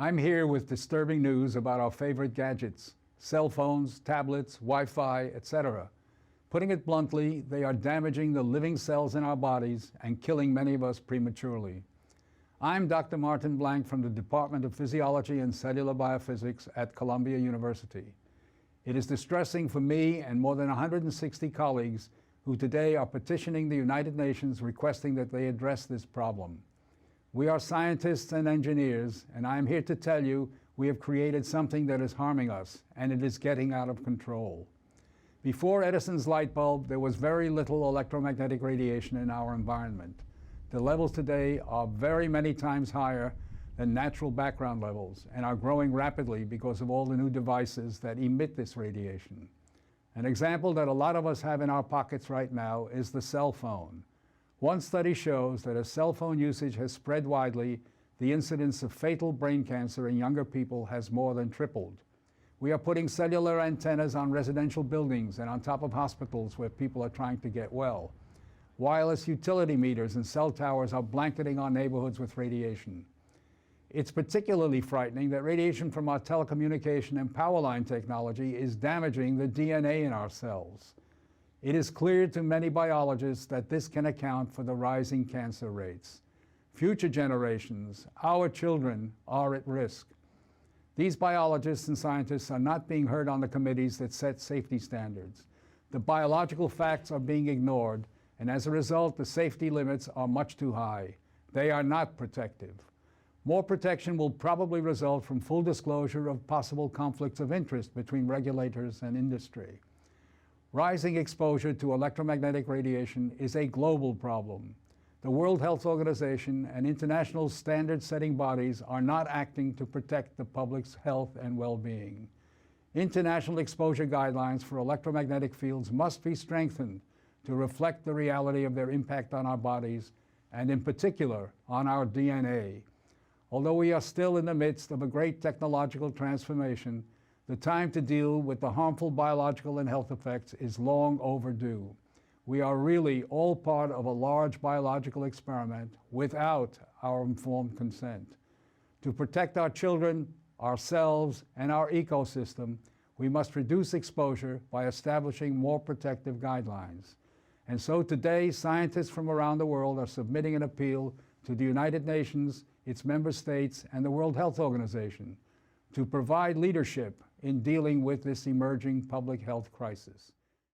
I'm here with disturbing news about our favorite gadgets, cell phones, tablets, Wi-Fi, etc. Putting it bluntly, they are damaging the living cells in our bodies and killing many of us prematurely. I'm Dr. Martin Blank from the Department of Physiology and Cellular Biophysics at Columbia University. It is distressing for me and more than 160 colleagues who today are petitioning the United Nations requesting that they address this problem. We are scientists and engineers, and I am here to tell you we have created something that is harming us, and it is getting out of control. Before Edison's light bulb, there was very little electromagnetic radiation in our environment. The levels today are very many times higher than natural background levels and are growing rapidly because of all the new devices that emit this radiation. An example that a lot of us have in our pockets right now is the cell phone. One study shows that as cell phone usage has spread widely, the incidence of fatal brain cancer in younger people has more than tripled. We are putting cellular antennas on residential buildings and on top of hospitals where people are trying to get well. Wireless utility meters and cell towers are blanketing our neighborhoods with radiation. It's particularly frightening that radiation from our telecommunication and power line technology is damaging the DNA in our cells. It is clear to many biologists that this can account for the rising cancer rates. Future generations, our children, are at risk. These biologists and scientists are not being heard on the committees that set safety standards. The biological facts are being ignored, and as a result, the safety limits are much too high. They are not protective. More protection will probably result from full disclosure of possible conflicts of interest between regulators and industry. Rising exposure to electromagnetic radiation is a global problem. The World Health Organization and international standard-setting bodies are not acting to protect the public's health and well-being. International exposure guidelines for electromagnetic fields must be strengthened to reflect the reality of their impact on our bodies, and in particular, on our DNA. Although we are still in the midst of a great technological transformation, the time to deal with the harmful biological and health effects is long overdue. We are really all part of a large biological experiment without our informed consent. To protect our children, ourselves, and our ecosystem, we must reduce exposure by establishing more protective guidelines. And so today, scientists from around the world are submitting an appeal to the United Nations, its member states, and the World Health Organization to provide leadership in dealing with this emerging public health crisis.